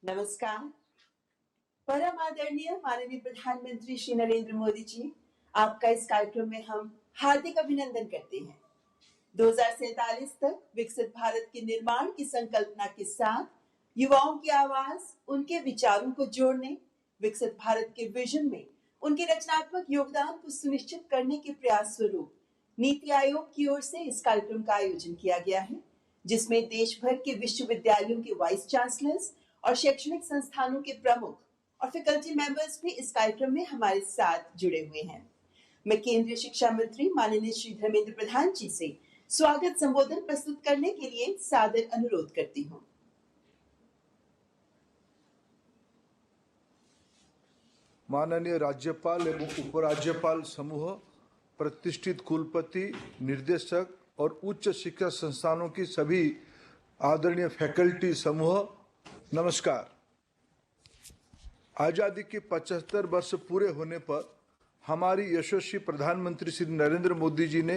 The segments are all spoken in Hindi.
नमस्कार। परम आदरणीय माननीय प्रधानमंत्री श्री नरेंद्र मोदी जी, आपका इस कार्यक्रम में हम हार्दिक अभिनंदन करते हैं। 2047 तक विकसित भारत के निर्माण की संकल्पना के साथ युवाओं की आवाज, उनके विचारों को जोड़ने, विकसित भारत के विजन में उनके रचनात्मक योगदान को सुनिश्चित करने के प्रयास स्वरूप नीति आयोग की ओर से इस कार्यक्रम का आयोजन किया गया है, जिसमें देश भर के विश्वविद्यालयों के वाइस चांसलर्स और शैक्षणिक संस्थानों के प्रमुख और फैकल्टी मेंबर्स भी इस कार्यक्रम में हमारे साथ जुड़े हुए हैं। मैं केंद्रीय शिक्षा मंत्री माननीय श्री धर्मेंद्र प्रधान जी से स्वागत संबोधन प्रस्तुत करने के लिए सादर अनुरोध करती हूँ। माननीय राज्यपाल एवं उपराज्यपाल समूह, प्रतिष्ठित कुलपति, निर्देशक और उच्च शिक्षा संस्थानों की सभी आदरणीय फैकल्टी समूह, नमस्कार। आजादी के 75 वर्ष पूरे होने पर हमारी यशस्वी प्रधानमंत्री श्री नरेंद्र मोदी जी ने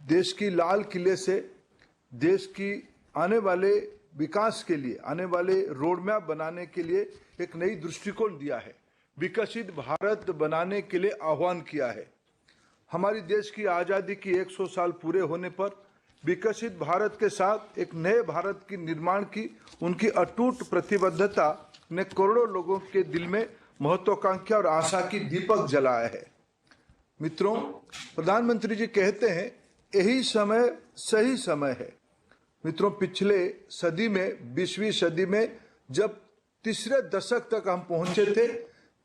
देश की लाल किले से देश की आने वाले विकास के लिए, आने वाले रोड मैप बनाने के लिए एक नई दृष्टिकोण दिया है, विकसित भारत बनाने के लिए आह्वान किया है। हमारी देश की आज़ादी की 100 साल पूरे होने पर विकसित भारत के साथ एक नए भारत की निर्माण की उनकी अटूट प्रतिबद्धता ने करोड़ों लोगों के दिल में महत्वाकांक्षा और आशा की दीपक जलाया है। मित्रों, प्रधानमंत्री जी कहते हैं यही समय सही समय है। मित्रों, पिछले सदी में, 20वीं सदी में जब तीसरे दशक तक हम पहुंचे थे,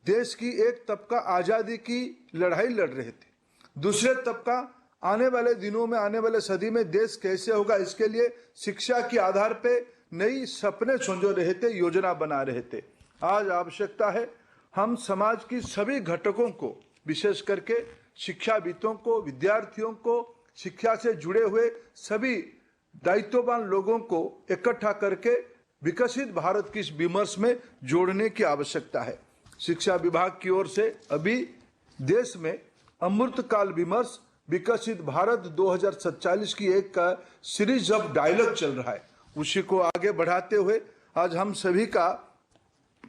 देश की एक तबका आज़ादी की लड़ाई लड़ रहे थे, दूसरे तबका आने वाले दिनों में, आने वाले सदी में देश कैसे होगा, इसके लिए शिक्षा के आधार पे नई सपने संजो रहे थे, योजना बना रहे थे। आज आवश्यकता है हम समाज की सभी घटकों को, विशेष करके शिक्षाविदों को, विद्यार्थियों को, शिक्षा से जुड़े हुए सभी दायित्ववान लोगों को इकट्ठा करके विकसित भारत की इस विमर्श में जोड़ने की आवश्यकता है। शिक्षा विभाग की ओर से अभी देश में अमृतकाल विमर्श विकसित भारत 2047 की एक सीरीज ऑफ डायलॉग चल रहा है। उसी को आगे बढ़ाते हुए आज हम सभी का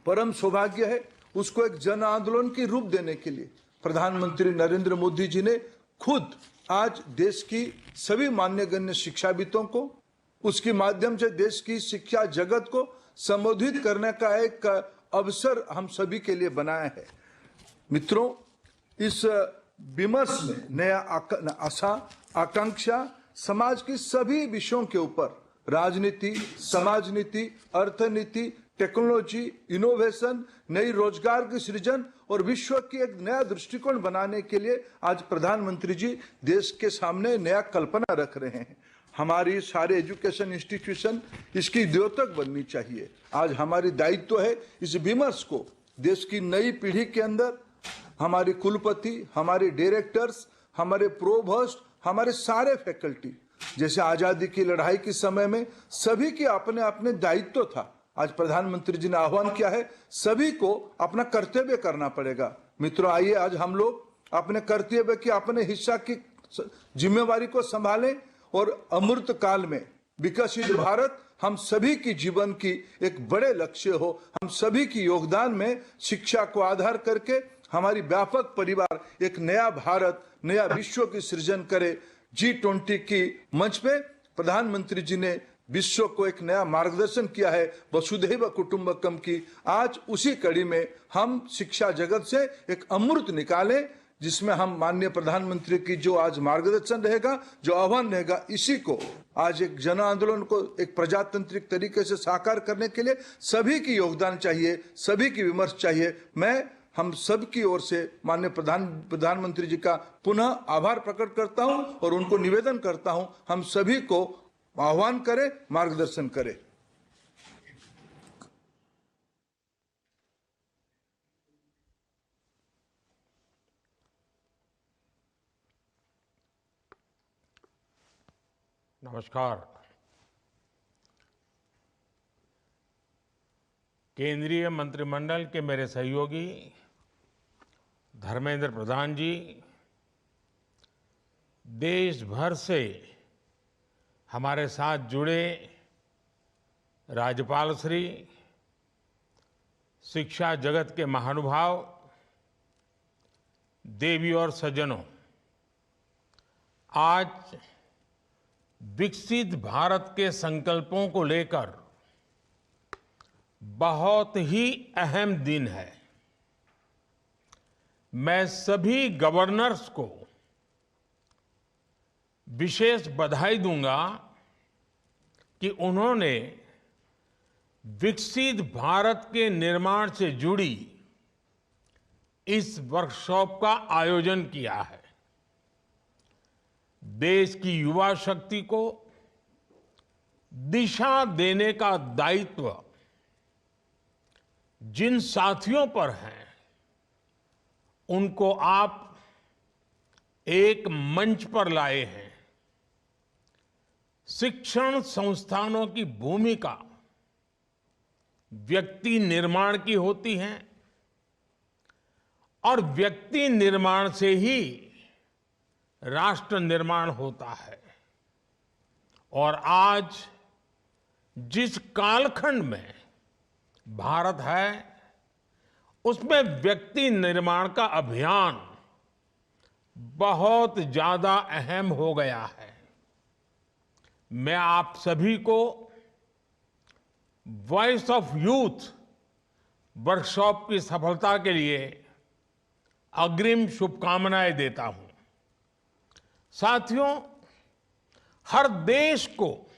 परम सौभाग्य है उसको एक जन आंदोलन की रूप देने के लिए प्रधानमंत्री नरेंद्र मोदी जी ने खुद आज देश की सभी मान्यगण्य शिक्षाविदों को, उसके माध्यम से देश की शिक्षा जगत को संबोधित करने का एक अवसर हम सभी के लिए बनाया है। मित्रों, इस विमर्श में नया आशा, आकांक्षा समाज की सभी विषयों के ऊपर, राजनीति, समाज नीति, अर्थनीति, टेक्नोलॉजी, इनोवेशन, नई रोजगार की सृजन और विश्व की एक नया दृष्टिकोण बनाने के लिए आज प्रधानमंत्री जी देश के सामने नया कल्पना रख रहे हैं। हमारी सारे एजुकेशन इंस्टीट्यूशन इसकी द्योतक बननी चाहिए। आज हमारी दायित्व है इस विमर्श को देश की नई पीढ़ी के अंदर हमारे कुलपति, हमारे डायरेक्टर्स, हमारे प्रोभोस्ट, हमारे सारे फैकल्टी, जैसे आजादी की लड़ाई के समय में सभी के अपने अपने दायित्व था, आज प्रधानमंत्री जी ने आह्वान किया है सभी को अपना कर्तव्य करना पड़ेगा। मित्रों, आइए आज हम लोग अपने कर्तव्य की, अपने हिस्सा की जिम्मेवारी को संभालें और अमृत काल में विकसित भारत हम सभी की जीवन की एक बड़े लक्ष्य हो। हम सभी की योगदान में शिक्षा को आधार करके हमारी व्यापक परिवार एक नया भारत, नया विश्व की सृजन करे। G20 की मंच पे प्रधानमंत्री जी ने विश्व को एक नया मार्गदर्शन किया है वसुधैव कुटुंबकम की। आज उसी कड़ी में हम शिक्षा जगत से एक अमृत निकालें, जिसमें हम माननीय प्रधानमंत्री की जो आज मार्गदर्शन रहेगा, जो आह्वान रहेगा, इसी को आज एक जन आंदोलन को एक प्रजातांत्रिक तरीके से साकार करने के लिए सभी की योगदान चाहिए, सभी की विमर्श चाहिए। मैं हम सब की ओर से माननीय प्रधानमंत्री जी का पुनः आभार प्रकट करता हूं और उनको निवेदन करता हूं हम सभी को आह्वान करें, मार्गदर्शन करें। नमस्कार। केंद्रीय मंत्रिमंडल के मेरे सहयोगी धर्मेंद्र प्रधान जी, देश भर से हमारे साथ जुड़े राज्यपाल श्री, शिक्षा जगत के महानुभाव, देवी और सज्जनों, आज विकसित भारत के संकल्पों को लेकर बहुत ही अहम दिन है। मैं सभी गवर्नर्स को विशेष बधाई दूंगा कि उन्होंने विकसित भारत के निर्माण से जुड़ी इस वर्कशॉप का आयोजन किया है। देश की युवा शक्ति को दिशा देने का दायित्व जिन साथियों पर है, उनको आप एक मंच पर लाए हैं। शिक्षण संस्थानों की भूमिका व्यक्ति निर्माण की होती है और व्यक्ति निर्माण से ही राष्ट्र निर्माण होता है। और आज जिस कालखंड में भारत है, उसमें व्यक्ति निर्माण का अभियान बहुत ज्यादा अहम हो गया है। मैं आप सभी को वॉइस ऑफ यूथ वर्कशॉप की सफलता के लिए अग्रिम शुभकामनाएं देता हूं। साथियों, हर देश को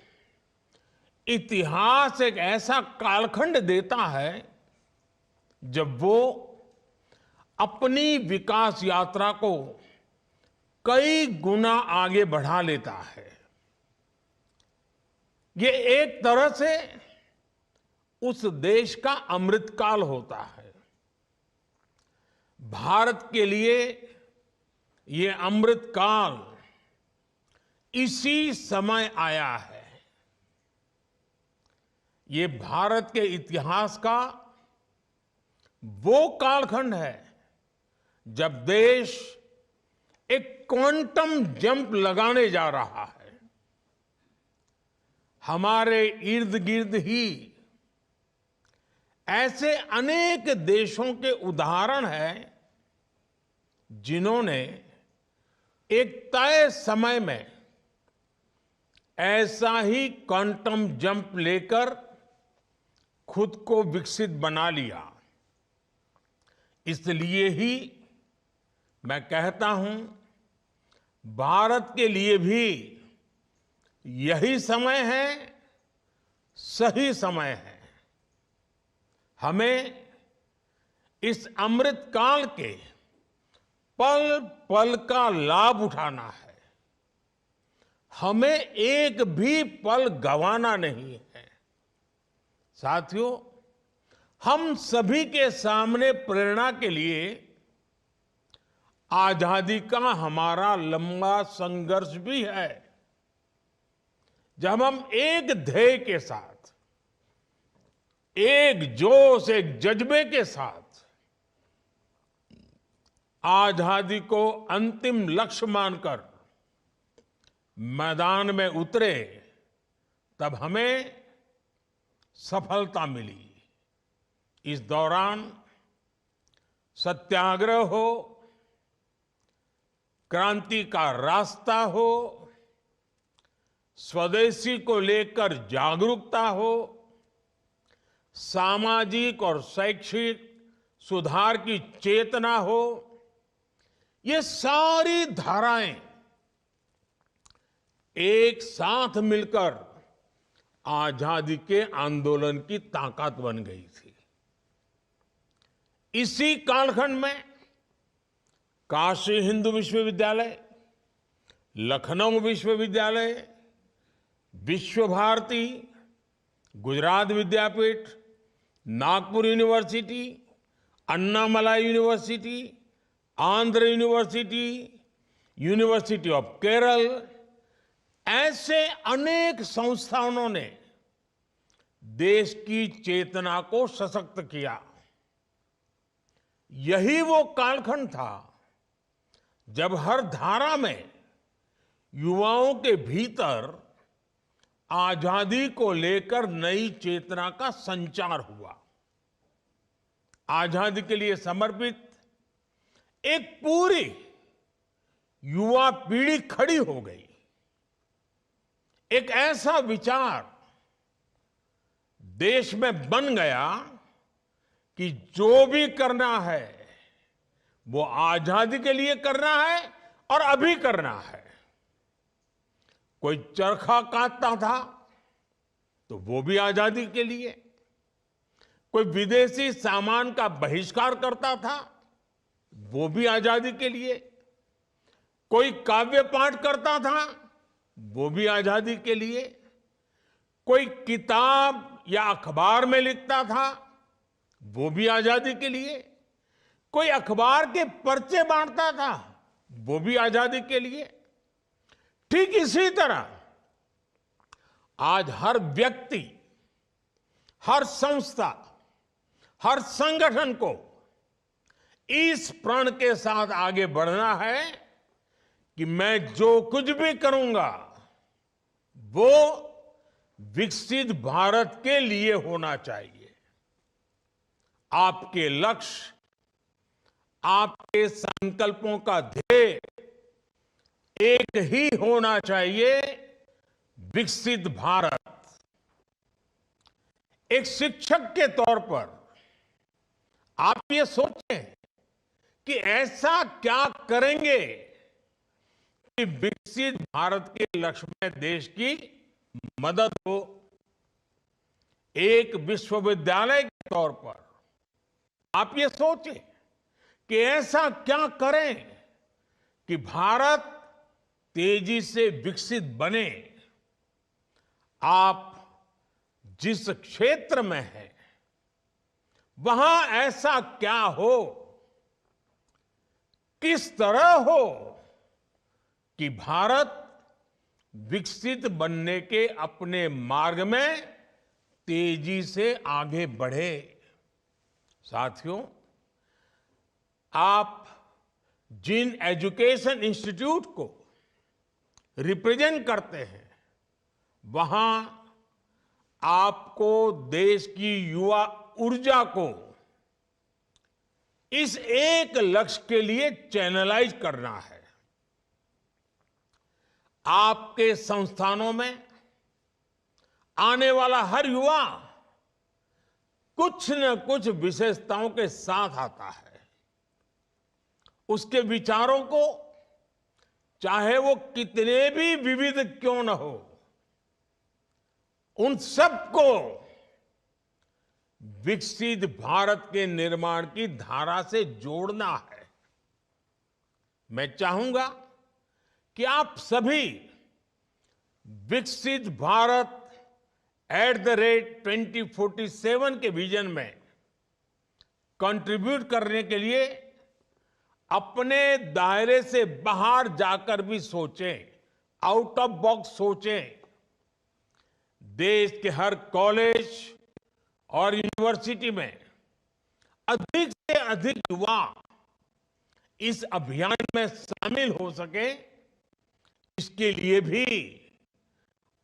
इतिहास एक ऐसा कालखंड देता है जब वो अपनी विकास यात्रा को कई गुना आगे बढ़ा लेता है। ये एक तरह से उस देश का अमृतकाल होता है। भारत के लिए ये अमृतकाल इसी समय आया है। ये भारत के इतिहास का वो कालखंड है जब देश एक क्वांटम जंप लगाने जा रहा है। हमारे इर्द गिर्द ही ऐसे अनेक देशों के उदाहरण हैं जिन्होंने एक तय समय में ऐसा ही क्वांटम जंप लेकर खुद को विकसित बना लिया। इसलिए ही मैं कहता हूं, भारत के लिए भी यही समय है, सही समय है। हमें इस अमृत काल के पल पल का लाभ उठाना है। हमें एक भी पल गंवाना नहीं है। साथियों, हम सभी के सामने प्रेरणा के लिए आजादी का हमारा लंबा संघर्ष भी है। जब हम एक ध्येय के साथ, एक जोश, एक जज्बे के साथ आजादी को अंतिम लक्ष्य मानकर मैदान में उतरे, तब हमें सफलता मिली। इस दौरान सत्याग्रह हो, क्रांति का रास्ता हो, स्वदेशी को लेकर जागरूकता हो, सामाजिक और शैक्षिक सुधार की चेतना हो, ये सारी धाराएं एक साथ मिलकर आजादी के आंदोलन की ताकत बन गई थी। इसी कालखंड में काशी हिंदू विश्वविद्यालय, लखनऊ विश्वविद्यालय, Visva Bharati, Gujarat Vidyapith, Nagpur university, Annamalai university, Andhra university, university of Kerala, ऐसे अनेक संस्थानों ने देश की चेतना को सशक्त किया। यही वो कालखंड था जब हर धारा में युवाओं के भीतर आजादी को लेकर नई चेतना का संचार हुआ। आजादी के लिए समर्पित एक पूरी युवा पीढ़ी खड़ी हो गई। एक ऐसा विचार देश में बन गया कि जो भी करना है वो आजादी के लिए करना है और अभी करना है। कोई चरखा काटता था तो वो भी आजादी के लिए, कोई विदेशी सामान का बहिष्कार करता था वो भी आजादी के लिए, कोई काव्य पाठ करता था वो भी आजादी के लिए, कोई किताब या अखबार में लिखता था वो भी आजादी के लिए, कोई अखबार के पर्चे बांटता था वो भी आजादी के लिए। ठीक इसी तरह आज हर व्यक्ति, हर संस्था, हर संगठन को इस प्रण के साथ आगे बढ़ना है कि मैं जो कुछ भी करूंगा वो विकसित भारत के लिए होना चाहिए। आपके लक्ष्य, आपके संकल्पों का ध्येय एक ही होना चाहिए, विकसित भारत। एक शिक्षक के तौर पर आप ये सोचें कि ऐसा क्या करेंगे कि विकसित भारत के लक्ष्य में देश की मदद हो। एक विश्वविद्यालय के तौर पर आप ये सोचें कि ऐसा क्या करें कि भारत तेजी से विकसित बने। आप जिस क्षेत्र में हैं वहां ऐसा क्या हो, किस तरह हो कि भारत विकसित बनने के अपने मार्ग में तेजी से आगे बढ़े। साथियों, आप जिन एजुकेशन इंस्टीट्यूट को रिप्रेजेंट करते हैं वहां आपको देश की युवा ऊर्जा को इस एक लक्ष्य के लिए चैनलाइज करना है। आपके संस्थानों में आने वाला हर युवा कुछ न कुछ विशेषताओं के साथ आता है। उसके विचारों को चाहे वो कितने भी विविध क्यों न हो, उन सबको विकसित भारत के निर्माण की धारा से जोड़ना है। मैं चाहूंगा कि आप सभी विकसित भारत @2047 के विजन में कंट्रीब्यूट करने के लिए अपने दायरे से बाहर जाकर भी सोचें, आउट ऑफ बॉक्स सोचें। देश के हर कॉलेज और यूनिवर्सिटी में अधिक से अधिक युवा इस अभियान में शामिल हो सके, इसके लिए भी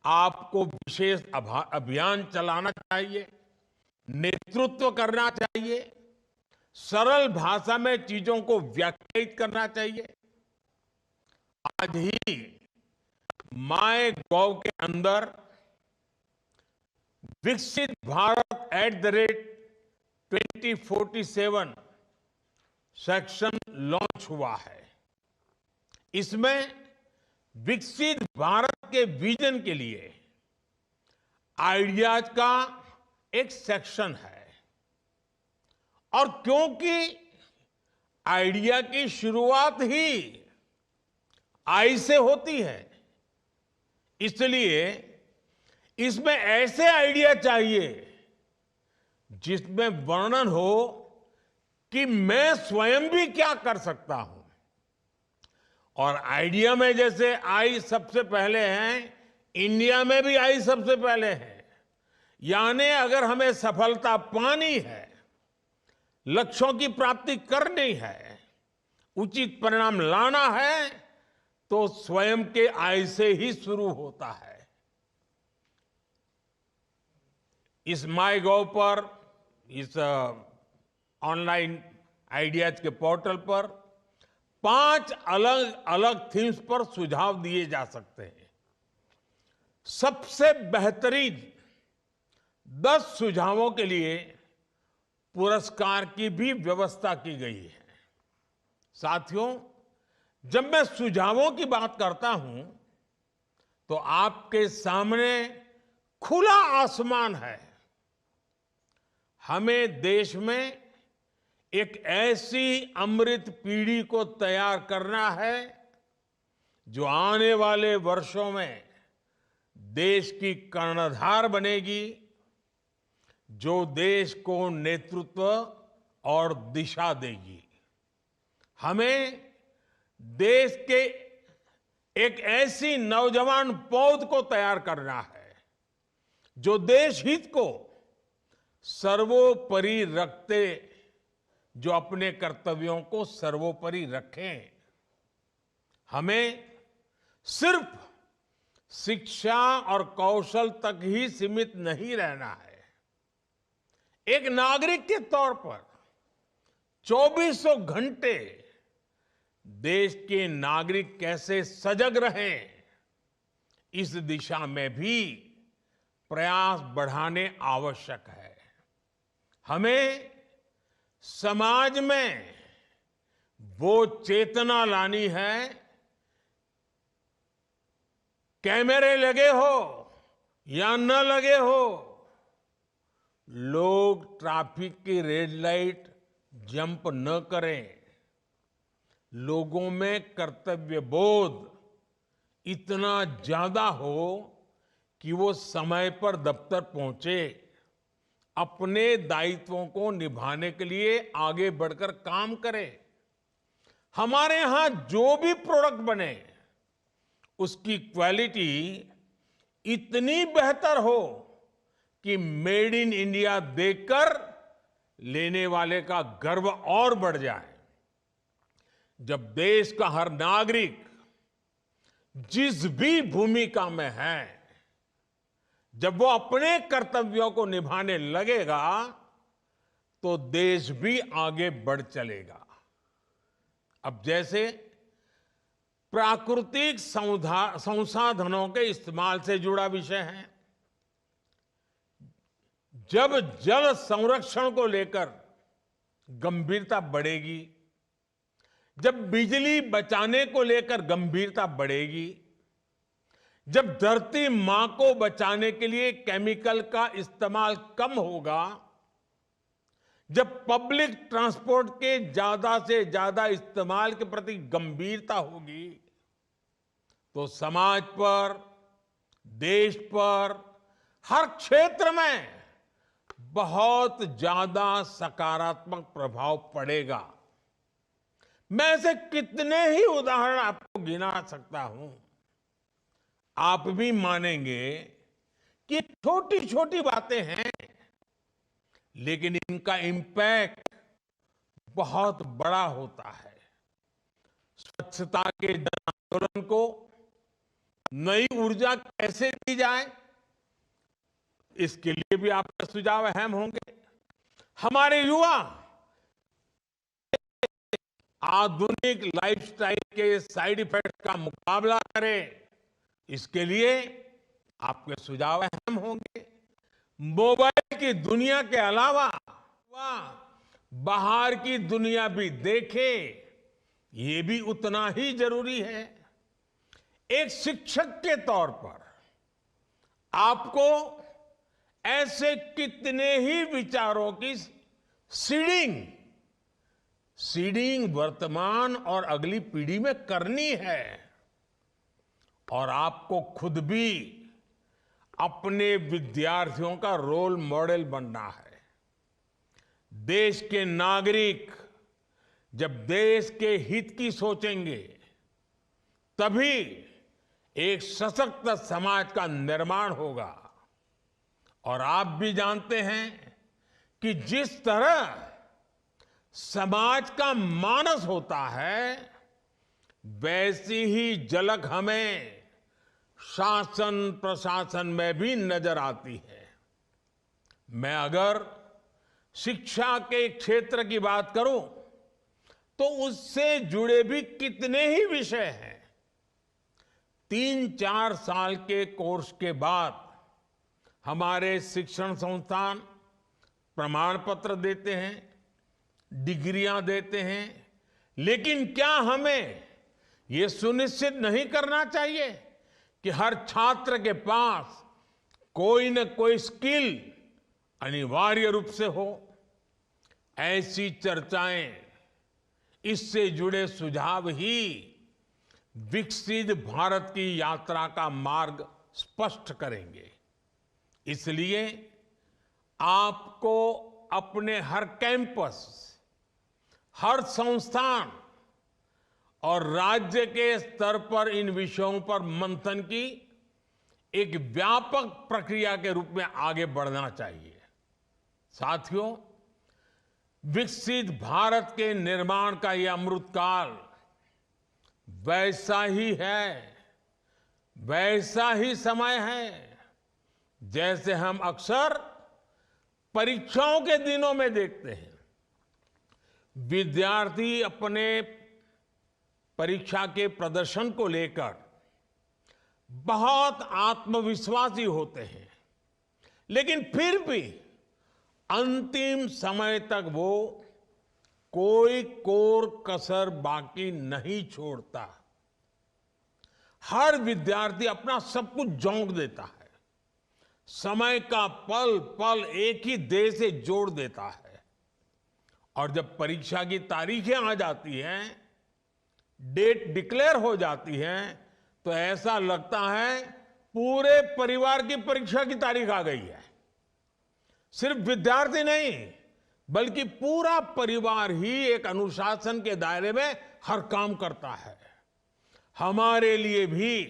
आपको विशेष अभियान चलाना चाहिए, नेतृत्व करना चाहिए, सरल भाषा में चीजों को व्याख्यायित करना चाहिए। आज ही माय गॉव के अंदर विकसित भारत @2047 सेक्शन लॉन्च हुआ है। इसमें विकसित भारत के विजन के लिए आइडियाज का एक सेक्शन है। और क्योंकि आइडिया की शुरुआत ही आई से होती है, इसलिए इसमें ऐसे आइडिया चाहिए जिसमें वर्णन हो कि मैं स्वयं भी क्या कर सकता हूं। और आइडिया में जैसे आई सबसे पहले है, इंडिया में भी आई सबसे पहले है। यानी अगर हमें सफलता पानी है, लक्ष्यों की प्राप्ति करनी है, उचित परिणाम लाना है, तो स्वयं के आई से ही शुरू होता है। इस माय गॉव पर, इस ऑनलाइन आइडियाज के पोर्टल पर 5 अलग अलग थीम्स पर सुझाव दिए जा सकते हैं। सबसे बेहतरीन 10 सुझावों के लिए पुरस्कार की भी व्यवस्था की गई है। साथियों, जब मैं सुझावों की बात करता हूं तो आपके सामने खुला आसमान है। हमें देश में एक ऐसी अमृत पीढ़ी को तैयार करना है जो आने वाले वर्षों में देश की कर्णधार बनेगी, जो देश को नेतृत्व और दिशा देगी। हमें देश के एक ऐसी नौजवान पौध को तैयार करना है जो देश हित को सर्वोपरि रखते, जो अपने कर्तव्यों को सर्वोपरि रखें। हमें सिर्फ शिक्षा और कौशल तक ही सीमित नहीं रहना है। एक नागरिक के तौर पर 2400 घंटे देश के नागरिक कैसे सजग रहें, इस दिशा में भी प्रयास बढ़ाने आवश्यक है। हमें समाज में वो चेतना लानी है, कैमरे लगे हो या न लगे हो, लोग ट्रैफिक की रेड लाइट जंप न करें। लोगों में कर्तव्य बोध इतना ज्यादा हो कि वो समय पर दफ्तर पहुंचे, अपने दायित्वों को निभाने के लिए आगे बढ़कर काम करें। हमारे यहां जो भी प्रोडक्ट बने उसकी क्वालिटी इतनी बेहतर हो कि मेड इन इंडिया देखकर लेने वाले का गर्व और बढ़ जाए। जब देश का हर नागरिक जिस भी भूमिका में है, जब वो अपने कर्तव्यों को निभाने लगेगा तो देश भी आगे बढ़ चलेगा। अब जैसे प्राकृतिक संसाधनों के इस्तेमाल से जुड़ा विषय है, जब जल संरक्षण को लेकर गंभीरता बढ़ेगी, जब बिजली बचाने को लेकर गंभीरता बढ़ेगी, जब धरती मां को बचाने के लिए केमिकल का इस्तेमाल कम होगा, जब पब्लिक ट्रांसपोर्ट के ज्यादा से ज्यादा इस्तेमाल के प्रति गंभीरता होगी, तो समाज पर, देश पर, हर क्षेत्र में बहुत ज्यादा सकारात्मक प्रभाव पड़ेगा। मैं ऐसे कितने ही उदाहरण आपको गिना सकता हूं। आप भी मानेंगे कि छोटी छोटी बातें हैं, लेकिन इनका इंपैक्ट बहुत बड़ा होता है। स्वच्छता के जन आंदोलन को नई ऊर्जा कैसे दी जाए, इसके लिए भी आपके सुझाव अहम होंगे। हमारे युवा आधुनिक लाइफस्टाइल के साइड इफेक्ट का मुकाबला करें, इसके लिए आपके सुझाव अहम होंगे। मोबाइल की दुनिया के अलावा बाहर की दुनिया भी देखें, ये भी उतना ही जरूरी है। एक शिक्षक के तौर पर आपको ऐसे कितने ही विचारों की सीडिंग वर्तमान और अगली पीढ़ी में करनी है, और आपको खुद भी अपने विद्यार्थियों का रोल मॉडल बनना है। देश के नागरिक जब देश के हित की सोचेंगे, तभी एक सशक्त समाज का निर्माण होगा। और आप भी जानते हैं कि जिस तरह समाज का मानस होता है, वैसी ही झलक हमें शासन प्रशासन में भी नजर आती है। मैं अगर शिक्षा के क्षेत्र की बात करूं तो उससे जुड़े भी कितने ही विषय हैं। 3-4 साल के कोर्स के बाद हमारे शिक्षण संस्थान प्रमाण पत्र देते हैं, डिग्रियां देते हैं, लेकिन क्या हमें यह सुनिश्चित नहीं करना चाहिए कि हर छात्र के पास कोई न कोई स्किल अनिवार्य रूप से हो? ऐसी चर्चाएं, इससे जुड़े सुझाव ही विकसित भारत की यात्रा का मार्ग स्पष्ट करेंगे। इसलिए आपको अपने हर कैंपस, हर संस्थान और राज्य के स्तर पर इन विषयों पर मंथन की एक व्यापक प्रक्रिया के रूप में आगे बढ़ना चाहिए। साथियों, विकसित भारत के निर्माण का यह अमृतकाल वैसा ही है, वैसा ही समय है जैसे हम अक्सर परीक्षाओं के दिनों में देखते हैं। विद्यार्थी अपने परीक्षा के प्रदर्शन को लेकर बहुत आत्मविश्वासी होते हैं, लेकिन फिर भी अंतिम समय तक वो कोई कोर कसर बाकी नहीं छोड़ता। हर विद्यार्थी अपना सब कुछ झोंक देता है, समय का पल पल एक ही देह से जोड़ देता है, और जब परीक्षा की तारीखें आ जाती हैं, डेट डिक्लेयर हो जाती है, तो ऐसा लगता है पूरे परिवार की परीक्षा की तारीख आ गई है। सिर्फ विद्यार्थी नहीं, बल्कि पूरा परिवार ही एक अनुशासन के दायरे में हर काम करता है। हमारे लिए भी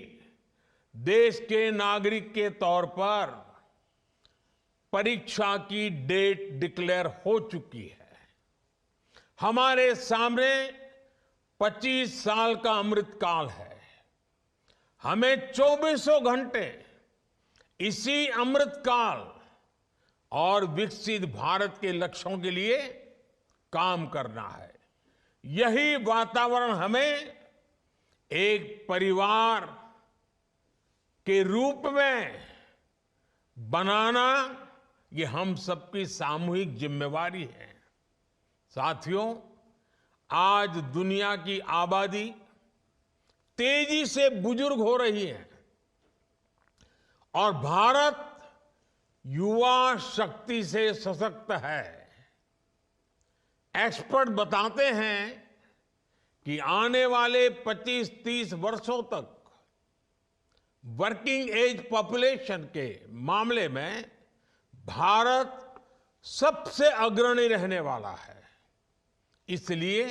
देश के नागरिक के तौर पर परीक्षा की डेट डिक्लेयर हो चुकी है। हमारे सामने 25 साल का अमृतकाल है। हमें 24 घंटे इसी अमृतकाल और विकसित भारत के लक्ष्यों के लिए काम करना है। यही वातावरण हमें एक परिवार के रूप में बनाना, ये हम सबकी सामूहिक जिम्मेवारी है। साथियों, आज दुनिया की आबादी तेजी से बुजुर्ग हो रही है और भारत युवा शक्ति से सशक्त है। एक्सपर्ट बताते हैं कि आने वाले 25-30 वर्षों तक वर्किंग एज पॉपुलेशन के मामले में भारत सबसे अग्रणी रहने वाला है। इसलिए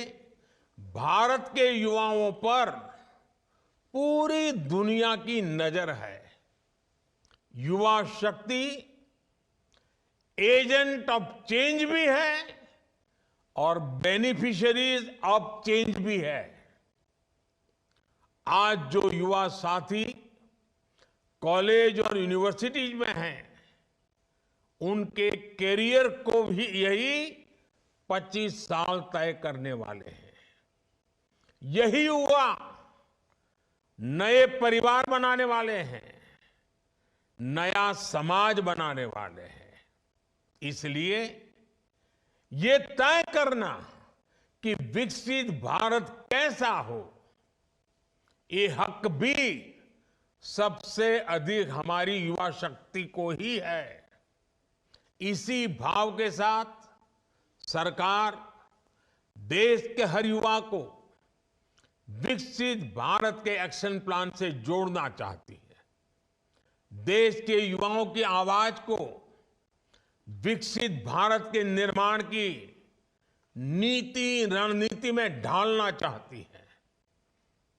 भारत के युवाओं पर पूरी दुनिया की नजर है। युवा शक्ति एजेंट ऑफ चेंज भी है और बेनिफिशियरीज ऑफ चेंज भी है। आज जो युवा साथी कॉलेज और यूनिवर्सिटीज में हैं, उनके कैरियर को भी यही 25 साल तय करने वाले हैं। यही युवा नए परिवार बनाने वाले हैं, नया समाज बनाने वाले हैं। इसलिए ये तय करना कि विकसित भारत कैसा हो, ये हक भी सबसे अधिक हमारी युवा शक्ति को ही है। इसी भाव के साथ सरकार देश के हर युवा को विकसित भारत के एक्शन प्लान से जोड़ना चाहती है। देश के युवाओं की आवाज को विकसित भारत के निर्माण की नीति रणनीति में ढालना चाहती है।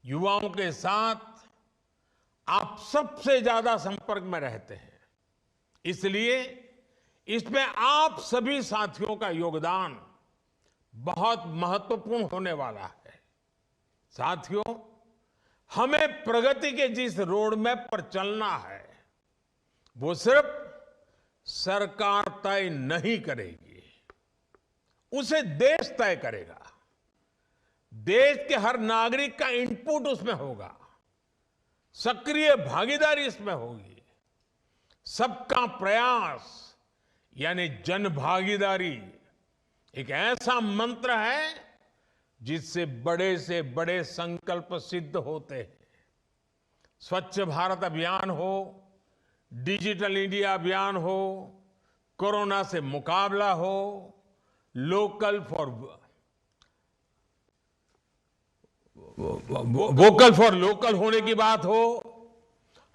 युवाओं के साथ आप सबसे ज्यादा संपर्क में रहते हैं, इसलिए इसमें आप सभी साथियों का योगदान बहुत महत्वपूर्ण होने वाला है। साथियों, हमें प्रगति के जिस रोड मैप पर चलना है, वो सिर्फ सरकार तय नहीं करेगी। उसे देश तय करेगा। देश के हर नागरिक का इनपुट उसमें होगा, सक्रिय भागीदारी इसमें होगी। सबका प्रयास यानी जन भागीदारी एक ऐसा मंत्र है जिससे बड़े से बड़े संकल्प सिद्ध होते हैं। स्वच्छ भारत अभियान हो, डिजिटल इंडिया अभियान हो, कोरोना से मुकाबला हो, वोकल फॉर लोकल होने की बात हो,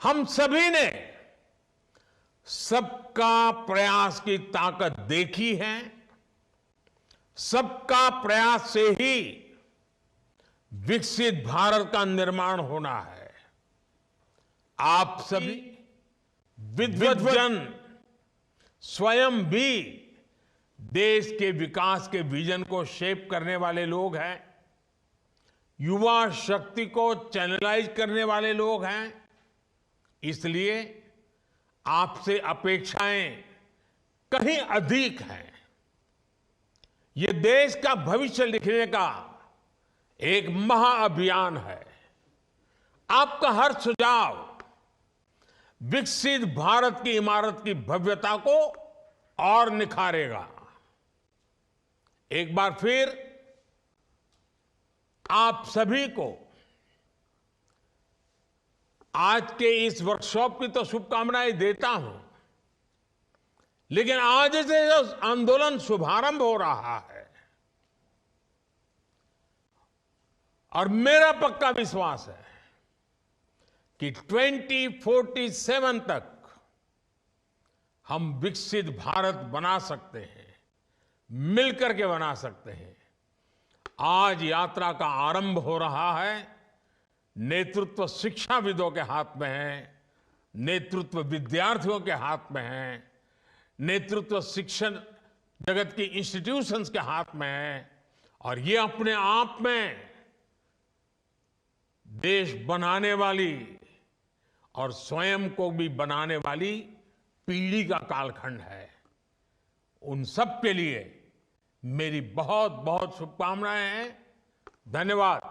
हम सभी ने सबका प्रयास की ताकत देखी है। सबका प्रयास से ही विकसित भारत का निर्माण होना है। आप सभी विद्वज्जन स्वयं भी देश के विकास के विजन को शेप करने वाले लोग हैं, युवा शक्ति को चैनलाइज करने वाले लोग हैं। इसलिए आपसे अपेक्षाएं कहीं अधिक हैं। ये देश का भविष्य लिखने का एक महाअभियान है। आपका हर सुझाव विकसित भारत की इमारत की भव्यता को और निखारेगा। एक बार फिर आप सभी को आज के इस वर्कशॉप की तो शुभकामनाएं देता हूं, लेकिन आज से जो आंदोलन शुभारंभ हो रहा है और मेरा पक्का विश्वास है कि 2047 तक हम विकसित भारत बना सकते हैं, मिलकर के बना सकते हैं। आज यात्रा का आरंभ हो रहा है। नेतृत्व शिक्षाविदों के हाथ में है, नेतृत्व विद्यार्थियों के हाथ में है, नेतृत्व शिक्षण जगत की इंस्टीट्यूशंस के हाथ में है। और ये अपने आप में देश बनाने वाली और स्वयं को भी बनाने वाली पीढ़ी का कालखंड है। उन सब के लिए मेरी बहुत बहुत शुभकामनाएं हैं। धन्यवाद।